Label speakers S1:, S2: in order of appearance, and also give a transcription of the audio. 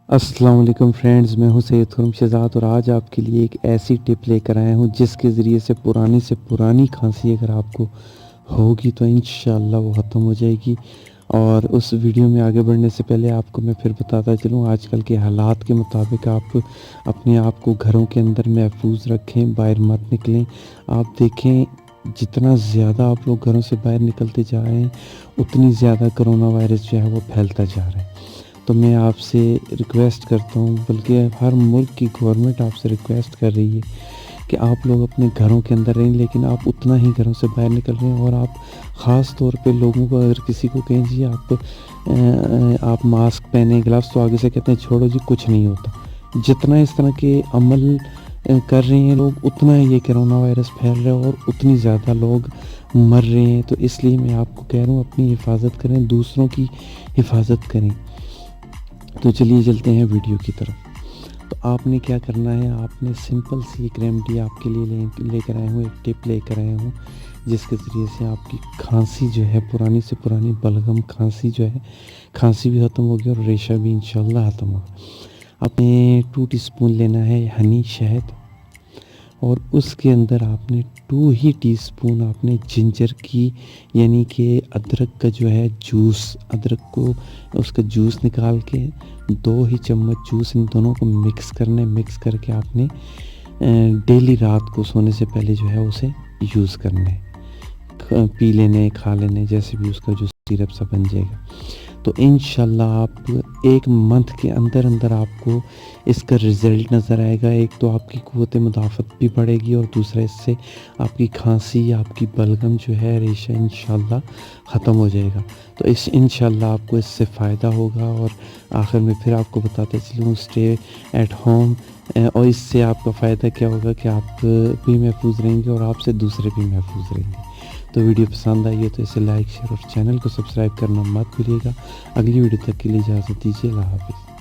S1: السلام علیکم فرینڈز، میں ہوں سید خرم شہزاد اور آج آپ کے لیے ایک ایسی ٹپ لے کر آیا ہوں جس کے ذریعے سے پرانی کھانسی اگر آپ کو ہوگی تو انشاءاللہ وہ ختم ہو جائے گی۔ اور اس ویڈیو میں آگے بڑھنے سے پہلے آپ کو میں پھر بتاتا چلوں، آج کل کے حالات کے مطابق آپ اپنے آپ کو گھروں کے اندر محفوظ رکھیں، باہر مت نکلیں۔ آپ دیکھیں جتنا زیادہ آپ لوگ گھروں سے باہر نکلتے جا رہے ہیں اتنی زیادہ کرونا وائرس جو ہے وہ پھیلتا جا رہا ہے۔ تو میں آپ سے ریکویسٹ کرتا ہوں، بلکہ ہر ملک کی گورنمنٹ آپ سے ریکویسٹ کر رہی ہے کہ آپ لوگ اپنے گھروں کے اندر رہیں، لیکن آپ اتنا ہی گھروں سے باہر نکل رہے ہیں۔ اور آپ خاص طور پہ لوگوں کو اگر کسی کو کہیں جی آپ ماسک پہنیں، گلفس، تو آگے سے کہتے ہیں چھوڑو جی کچھ نہیں ہوتا۔ جتنا اس طرح کے عمل کر رہے ہیں لوگ اتنا یہ کرونا وائرس پھیل رہا ہے اور اتنی زیادہ لوگ مر رہے ہیں۔ تو اس لیے میں آپ کو کہہ رہا ہوں اپنی حفاظت کریں، دوسروں کی حفاظت کریں۔ تو چلیے چلتے ہیں ویڈیو کی طرف۔ تو آپ نے کیا کرنا ہے، آپ نے سمپل سی ایک ریمیڈی آپ کے لیے لے کر آیا ہوں، ایک ٹپ لے کر آیا ہوں جس کے ذریعے سے آپ کی کھانسی جو ہے، پرانی سے پرانی بلغم کھانسی جو ہے، کھانسی بھی ختم ہوگی اور ریشہ بھی انشاءاللہ ختم ہوگا۔ آپ نے 2 ٹی اسپون لینا ہے ہنی شہد، اور اس کے اندر آپ نے 2 ٹی اسپون آپ نے جنجر کی، یعنی کہ ادرک کا جو ہے جوس، ادرک کو اس کا جوس نکال کے 2 چمچ جوس ان دونوں کو مکس کرنا ہے۔ مکس کر کے آپ نے ڈیلی رات کو سونے سے پہلے جو ہے اسے یوز کرنا ہے، پی لینے، کھا لینے، جیسے بھی اس کا جو سیرپ سا بن جائے گا۔ تو انشاءاللہ آپ 1 منتھ کے اندر آپ کو اس کا رزلٹ نظر آئے گا۔ ایک تو آپ کی قوت مدافعت بھی بڑھے گی، اور دوسرا اس سے آپ کی کھانسی، آپ کی بلغم جو ہے، ریشہ انشاءاللہ ختم ہو جائے گا۔ تو انشاءاللہ آپ کو اس سے فائدہ ہوگا۔ اور آخر میں پھر آپ کو بتاتے چلوں، اسٹے ایٹ ہوم، اور اس سے آپ کا فائدہ کیا ہوگا کہ آپ بھی محفوظ رہیں گے اور آپ سے دوسرے بھی محفوظ رہیں گے۔ تو ویڈیو پسند آئی ہے تو اسے لائک، شیئر اور چینل کو سبسکرائب کرنا مت بھولیے گا۔ اگلی ویڈیو تک کے لیے اجازت دیجیے، اللہ حافظ۔